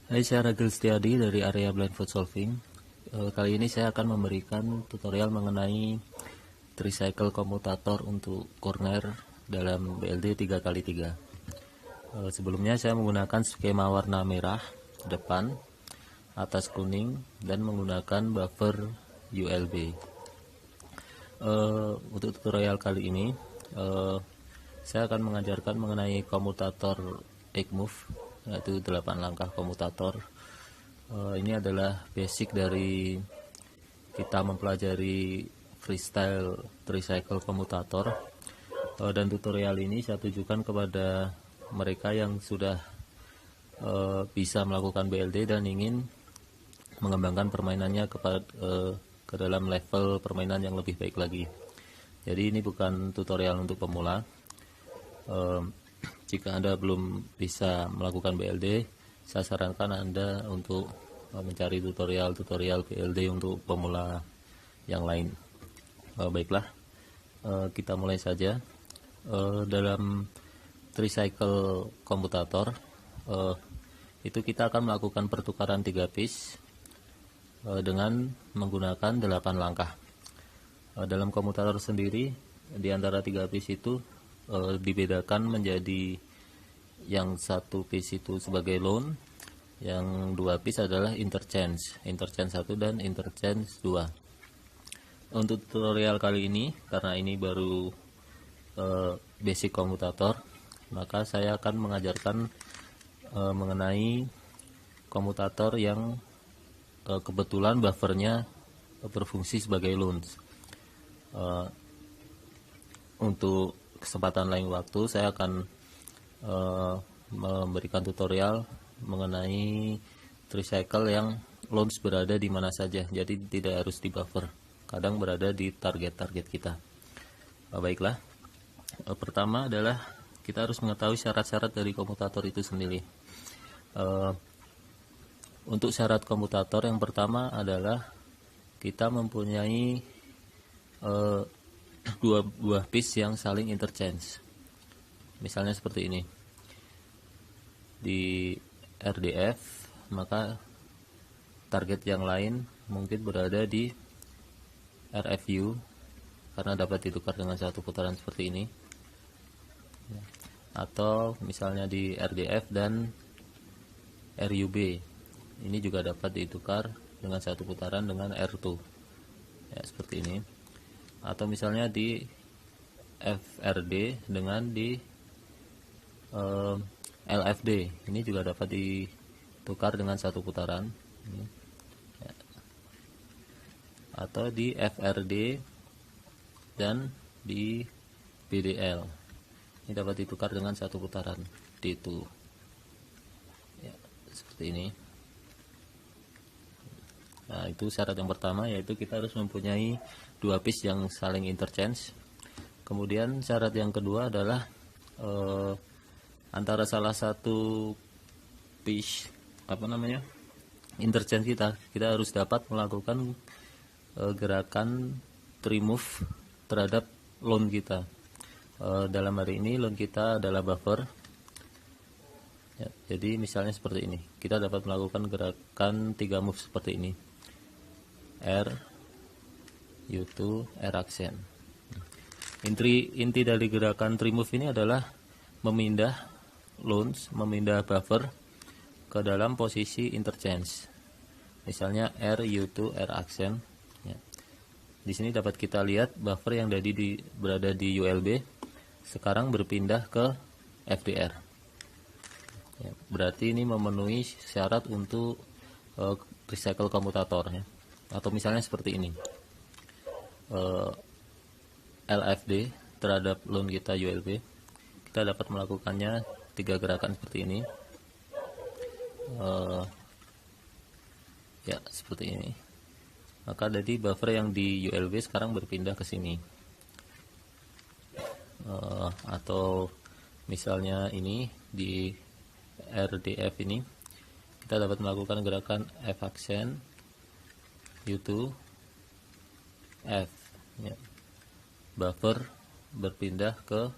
Hai, saya Ragil Setiadi dari area Blind Food Solving. Kali ini saya akan memberikan tutorial mengenai tricycle komutator untuk corner dalam BLD 3x3. Sebelumnya saya menggunakan skema warna merah depan, atas kuning, dan menggunakan buffer ULB. Untuk tutorial kali ini saya akan mengajarkan mengenai komutator EggMove, yaitu 8 langkah komutator. Ini adalah basic dari kita mempelajari freestyle tricycle komutator, dan tutorial ini saya tujukan kepada mereka yang sudah bisa melakukan BLD dan ingin mengembangkan permainannya ke dalam level permainan yang lebih baik lagi. Jadi ini bukan tutorial untuk pemula. Jika Anda belum bisa melakukan BLD, saya sarankan Anda untuk mencari tutorial BLD untuk pemula yang lain. Baiklah, kita mulai saja. Dalam tricycle komutator itu kita akan melakukan pertukaran 3 piece dengan menggunakan 8 langkah. Dalam komutator sendiri, di antara 3 piece itu dibedakan menjadi yang 1 piece itu sebagai loan, yang 2 piece adalah interchange 1 dan interchange 2. Untuk tutorial kali ini, karena ini baru basic komutator, maka saya akan mengajarkan mengenai komutator yang kebetulan buffernya berfungsi sebagai loans. Untuk kesempatan lain waktu saya akan memberikan tutorial mengenai tricycle yang launch berada di mana saja, jadi tidak harus di buffer, kadang berada di target-target kita. Baiklah, pertama adalah kita harus mengetahui syarat-syarat dari komutator itu sendiri. Untuk syarat komutator yang pertama adalah kita mempunyai dua buah piece yang saling interchange. Misalnya seperti ini. Di RDF, maka target yang lain mungkin berada di RFU karena dapat ditukar dengan satu putaran seperti ini. Atau misalnya di RDF dan RUB. Ini juga dapat ditukar dengan satu putaran dengan R2. Ya, seperti ini. Atau misalnya di FRD dengan di LFD, ini juga dapat ditukar dengan satu putaran. Ya. Atau di FRD dan di BDL, ini dapat ditukar dengan satu putaran D2. Ya, seperti ini. Nah, itu syarat yang pertama, yaitu kita harus mempunyai 2 piece yang saling interchange. Kemudian syarat yang kedua adalah antara salah satu piece interchange kita harus dapat melakukan gerakan trimove terhadap loan kita. Dalam hari ini loan kita adalah buffer. Ya, jadi misalnya seperti ini, kita dapat melakukan gerakan 3 move seperti ini. R, U2, R action. Inti dari gerakan trimove ini adalah memindah buffer ke dalam posisi interchange. Misalnya R, U2, R action. Ya. Di sini dapat kita lihat buffer yang berada di ULB sekarang berpindah ke FDR. Ya, berarti ini memenuhi syarat untuk tricycle komutator. Ya. Atau misalnya seperti ini, LFD terhadap loan kita ULB, kita dapat melakukannya 3 gerakan seperti ini. Ya, seperti ini. Maka jadi buffer yang di ULB sekarang berpindah ke sini. Atau misalnya ini di RDF ini, kita dapat melakukan gerakan F action U2 F. Ya. Buffer berpindah ke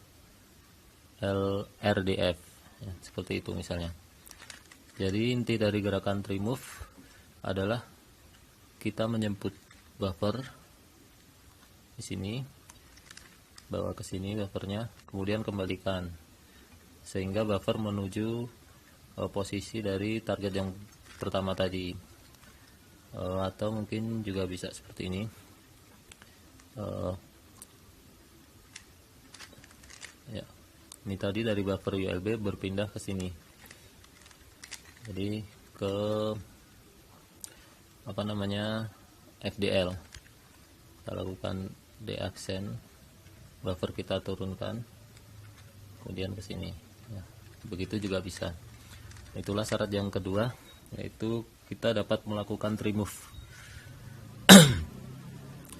RDF. Ya, seperti itu misalnya. Jadi inti dari gerakan remove adalah kita menjemput buffer di sini, bawa ke sini buffernya, kemudian kembalikan sehingga buffer menuju posisi dari target yang pertama tadi, atau mungkin juga bisa seperti ini. Ya, ini tadi dari buffer ULB berpindah ke sini, jadi ke FDL. Kita lakukan deaccent, buffer kita turunkan, kemudian ke sini. Ya, begitu juga bisa. Itulah syarat yang kedua, yaitu kita dapat melakukan remove.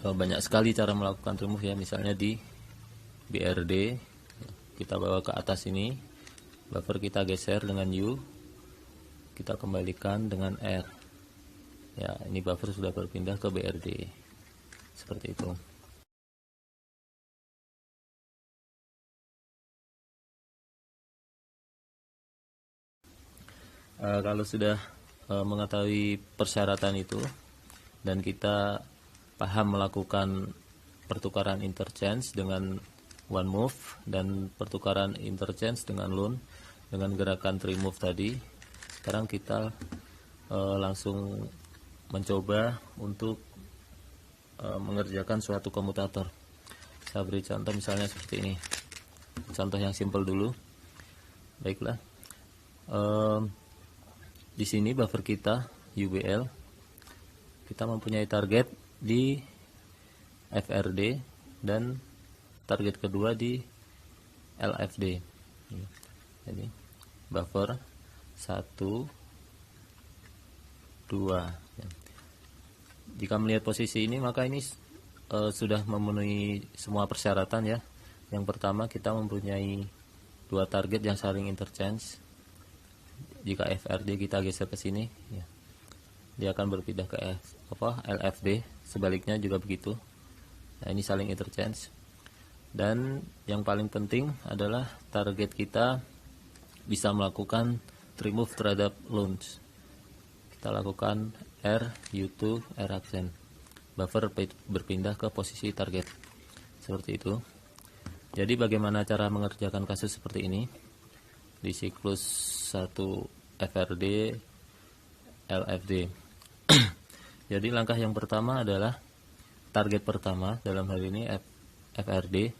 Banyak sekali cara melakukan remove ya, misalnya di BRD kita bawa ke atas ini, buffer kita geser dengan U, kita kembalikan dengan R. Ya, ini buffer sudah berpindah ke BRD, seperti itu. Kalau sudah mengetahui persyaratan itu dan kita paham melakukan pertukaran interchange dengan one move dan pertukaran interchange dengan loan dengan gerakan remove tadi, sekarang kita langsung mencoba untuk mengerjakan suatu komutator. Saya beri contoh misalnya seperti ini, contoh yang simple dulu. Baiklah, di sini buffer kita UBL, kita mempunyai target di FRD dan target kedua di LFD. Jadi buffer 1, 2. Jika melihat posisi ini, maka ini sudah memenuhi semua persyaratan ya. Yang pertama, kita mempunyai dua target yang saling interchange. Jika FRD kita geser ke sini, ya, dia akan berpindah ke LFD. Sebaliknya juga begitu. Nah, ini saling interchange. Dan yang paling penting adalah target kita bisa melakukan remove terhadap loans. Kita lakukan R, U2, R accent. Buffer berpindah ke posisi target. Seperti itu. Jadi bagaimana cara mengerjakan kasus seperti ini? Di siklus 1 FRD, LFD. Jadi langkah yang pertama adalah target pertama, dalam hal ini FRD,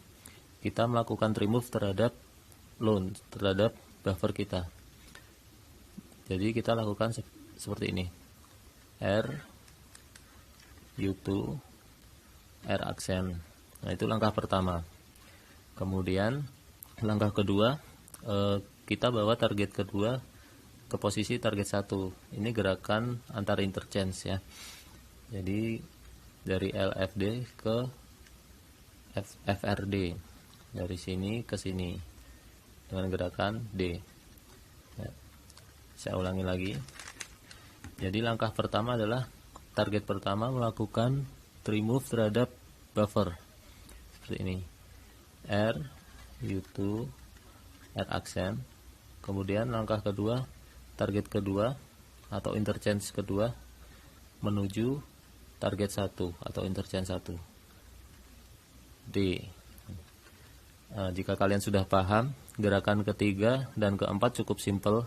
kita melakukan remove terhadap loan, terhadap buffer kita. Jadi kita lakukan seperti ini, R, U2, R accent. Nah, itu langkah pertama. Kemudian langkah kedua, kita bawa target kedua ke posisi target 1. Ini gerakan antar interchange ya. Jadi dari LFD ke FRD, dari sini ke sini dengan gerakan D. Ya, saya ulangi lagi. Jadi langkah pertama adalah target pertama melakukan remove terhadap buffer seperti ini, R, U2, R accent. Kemudian langkah kedua, target kedua atau interchange kedua menuju target 1 atau interchange 1, D. Jika kalian sudah paham, gerakan ketiga dan keempat cukup simpel.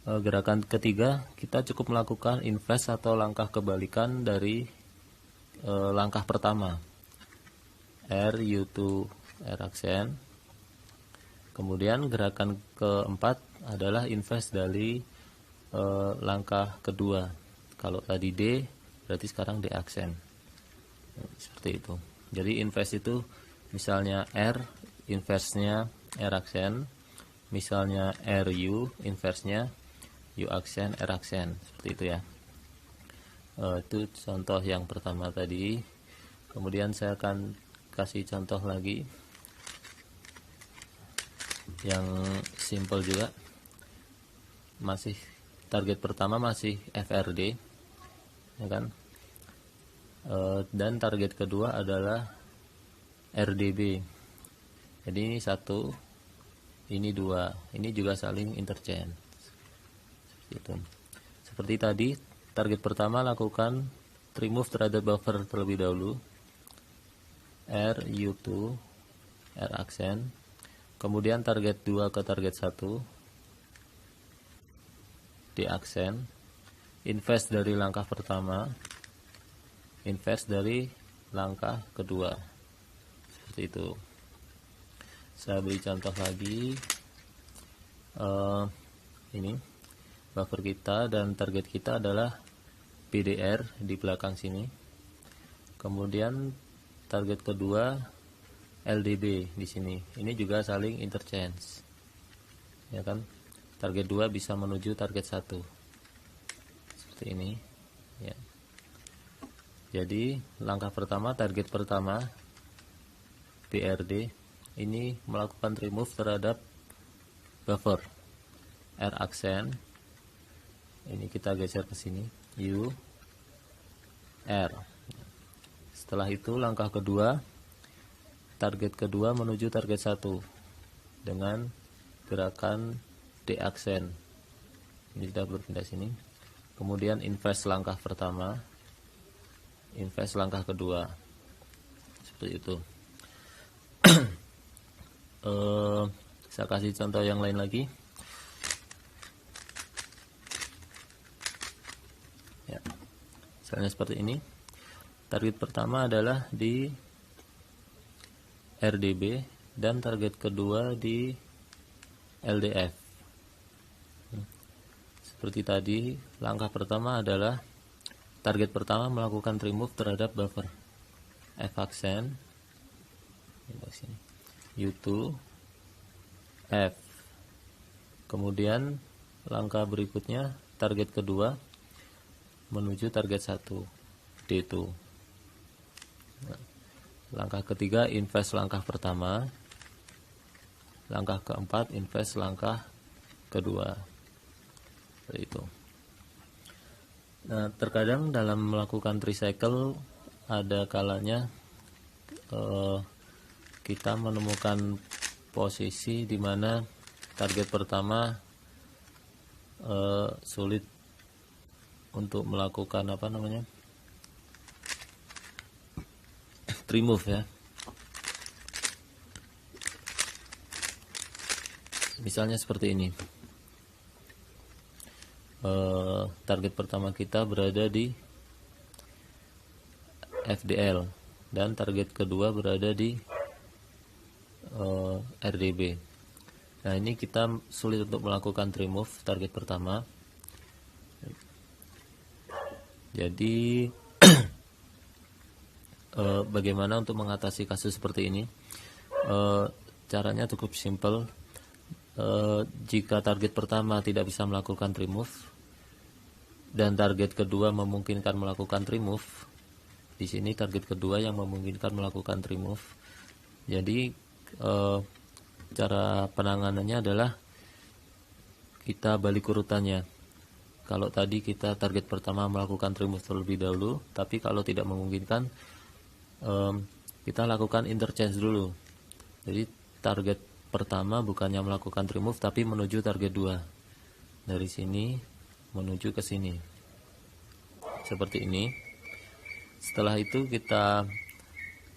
Gerakan ketiga kita cukup melakukan inverse atau langkah kebalikan dari langkah pertama, R, U2, R accent. Kemudian gerakan keempat adalah inverse dari langkah kedua. Kalau tadi D, berarti sekarang D accent. Seperti itu. Jadi inverse itu misalnya R, inverse-nya R accent. Misalnya RU, inverse-nya U accent, R accent. Seperti itu ya. Itu contoh yang pertama tadi. Kemudian saya akan kasih contoh lagi yang simple juga. Masih target pertama masih FRD, ya kan? Dan target kedua adalah RDB. Jadi ini 1, ini 2, ini juga saling interchange. Gitu. Seperti tadi, target pertama lakukan remove terhadap buffer terlebih dahulu, R U2 R aksen, kemudian target 2 ke target 1 D aksen, invest dari langkah pertama, invest dari langkah kedua, seperti itu. Saya beri contoh lagi. Ini buffer kita dan target kita adalah PDR di belakang sini. Kemudian target kedua LDB di sini. Ini juga saling interchange. Ya kan? Target 2 bisa menuju target 1. Seperti ini, ya. Jadi, langkah pertama, target pertama BRD ini melakukan remove terhadap buffer R aksen. Ini kita geser ke sini, U R. Setelah itu langkah kedua, target kedua menuju target 1 dengan gerakan D aksen. Ini sudah berpindah sini. Kemudian invest langkah pertama, invest langkah kedua, seperti itu. Saya kasih contoh yang lain lagi. Ya, misalnya seperti ini. Target pertama adalah di RDB dan target kedua di LDF. Seperti tadi, langkah pertama adalah target pertama melakukan remove terhadap buffer F aksen, U2 F. Kemudian langkah berikutnya, target kedua menuju target 1 D2. Langkah ketiga, invest langkah pertama. Langkah keempat, invest langkah kedua. Seperti itu. Nah, terkadang dalam melakukan tricycle ada kalanya kita menemukan posisi di mana target pertama sulit untuk melakukan remove, ya. Misalnya seperti ini. Target pertama kita berada di FDL dan target kedua berada di RDB. Nah, ini kita sulit untuk melakukan remove target pertama. Jadi bagaimana untuk mengatasi kasus seperti ini? Caranya cukup simple. Jika target pertama tidak bisa melakukan remove dan target kedua memungkinkan melakukan remove, di sini target kedua yang memungkinkan melakukan remove. Jadi cara penanganannya adalah kita balik urutannya. Kalau tadi kita target pertama melakukan remove terlebih dahulu, tapi kalau tidak memungkinkan kita lakukan interchange dulu. Jadi target pertama bukannya melakukan remove tapi menuju target 2. Dari sini menuju ke sini. Seperti ini. Setelah itu kita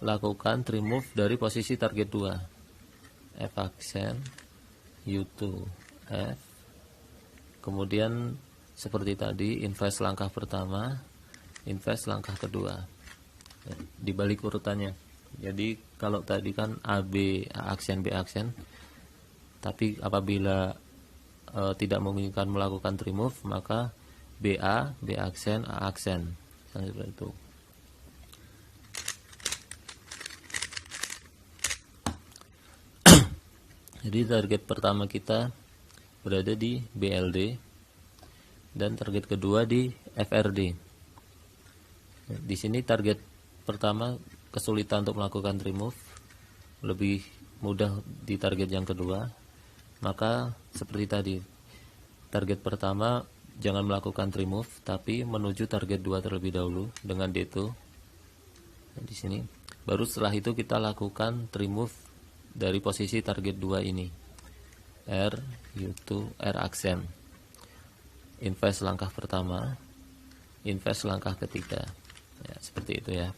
lakukan remove dari posisi target 2. F aksen, U2 F. Kemudian seperti tadi, invest langkah pertama, invest langkah kedua. Dibalik urutannya. Jadi kalau tadi kan AB A aksen B aksen, tapi apabila tidak memungkinkan melakukan remove, maka BA B aksen A aksen, seperti itu. Jadi target pertama kita berada di BLD dan target kedua di FRD. Di sini target pertama kesulitan untuk melakukan remove, lebih mudah di target yang kedua. Maka seperti tadi, target pertama jangan melakukan remove tapi menuju target 2 terlebih dahulu dengan D2. Di sini baru setelah itu kita lakukan remove dari posisi target 2 ini, R U2 R aksen. invest langkah pertama, invest langkah ketiga, ya, seperti itu ya.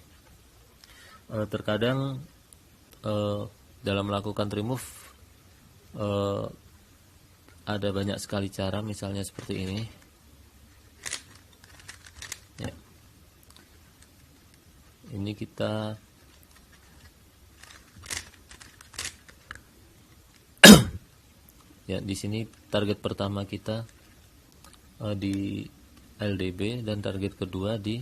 Terkadang dalam melakukan remove ada banyak sekali cara, misalnya seperti ini ya. Ini kita ya, di sini target pertama kita di LDB dan target kedua di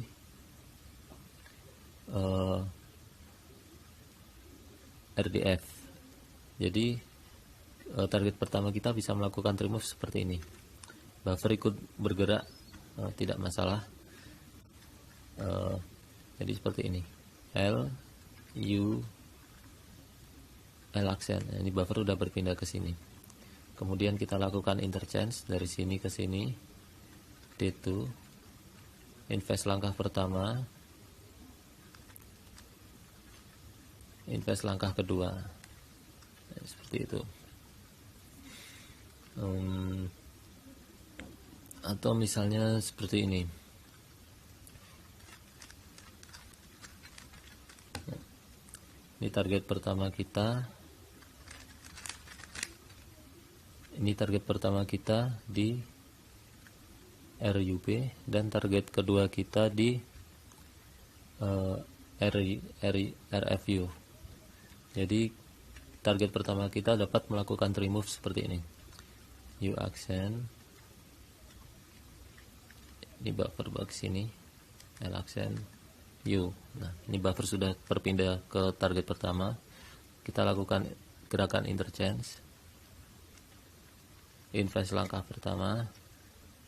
RDF. Jadi target pertama kita bisa melakukan remove seperti ini. Buffer ikut bergerak, tidak masalah. Jadi seperti ini, L U L aksen. Ini buffer udah berpindah ke sini. Kemudian kita lakukan interchange dari sini ke sini, D2, invest langkah pertama, invest langkah kedua, seperti itu. Atau misalnya seperti ini. Ini target pertama kita. Ini target pertama kita di RUB dan target kedua kita di RFU. Jadi target pertama kita dapat melakukan remove seperti ini. U aksen. Ini buffer ke sini. L aksen. U. Nah, ini buffer sudah berpindah ke target pertama. Kita lakukan gerakan interchange. Invest langkah pertama,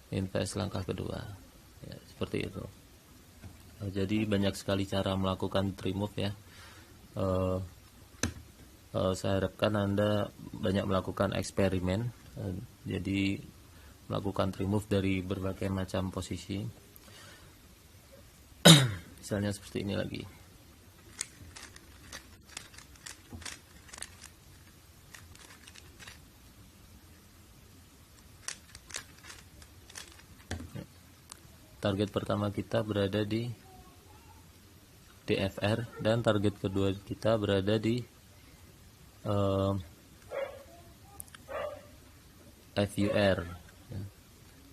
invest langkah kedua, ya, seperti itu. Jadi banyak sekali cara melakukan remove ya. Saya harapkan Anda banyak melakukan eksperimen, jadi melakukan remove dari berbagai macam posisi. Misalnya seperti ini lagi. Target pertama kita berada di DFR dan target kedua kita berada di FUR,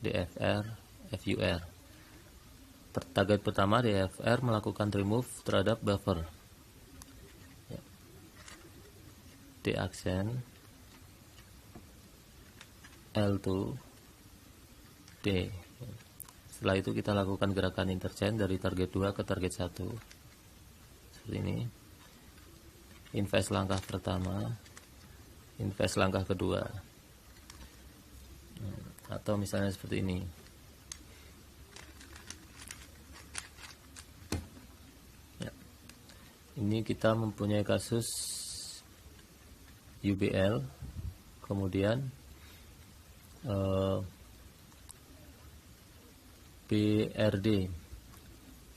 DFR, FUR. Target pertama DFR melakukan remove terhadap buffer. D aksen, L2, D. Setelah itu kita lakukan gerakan interchange dari target 2 ke target 1 seperti ini. Invest langkah pertama, invest langkah kedua, atau misalnya seperti ini. Ya. Ini kita mempunyai kasus UBL, kemudian BRD.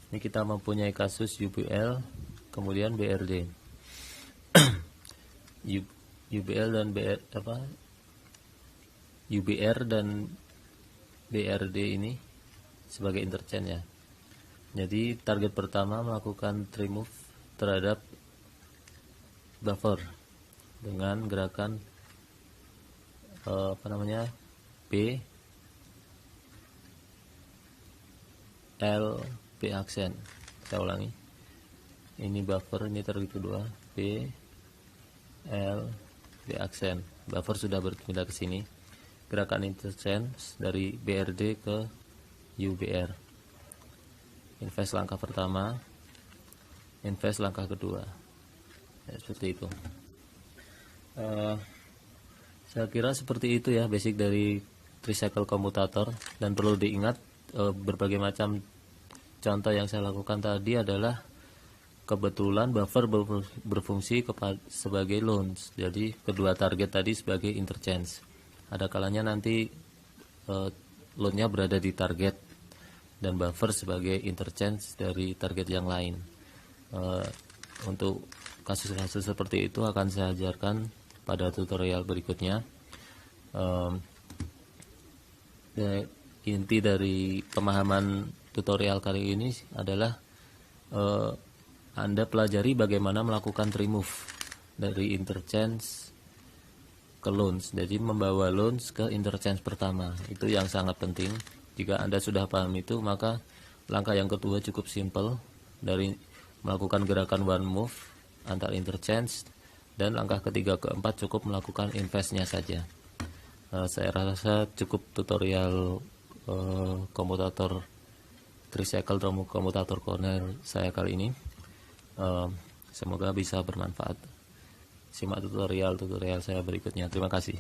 Ini kita mempunyai kasus UBL, kemudian BRD. UBL dan UBR dan BRD ini sebagai interchange ya. Jadi target pertama melakukan remove terhadap buffer dengan gerakan B L B aksen. Saya ulangi. Ini buffer, ini target kedua, B L B aksen. Buffer sudah berpindah ke sini. Gerakan interchange dari BRD ke UBR. Invest langkah pertama, invest langkah kedua. Ya, seperti itu. Saya kira seperti itu ya basic dari tricycle commutator, dan perlu diingat berbagai macam contoh yang saya lakukan tadi adalah kebetulan buffer berfungsi sebagai launch, jadi kedua target tadi sebagai interchange. Ada kalanya nanti launchnya berada di target dan buffer sebagai interchange dari target yang lain. Untuk kasus-kasus seperti itu akan saya ajarkan pada tutorial berikutnya. inti dari pemahaman tutorial kali ini adalah Anda pelajari bagaimana melakukan remove dari interchange ke loans. Jadi membawa loans ke interchange pertama, itu yang sangat penting. Jika Anda sudah paham itu, maka langkah yang kedua cukup simple, dari melakukan gerakan one move antar interchange, dan langkah ketiga keempat cukup melakukan investnya saja. Saya rasa cukup tutorial komutator tricycle komutator corner saya kali ini. Semoga bisa bermanfaat. Simak tutorial saya berikutnya. Terima kasih.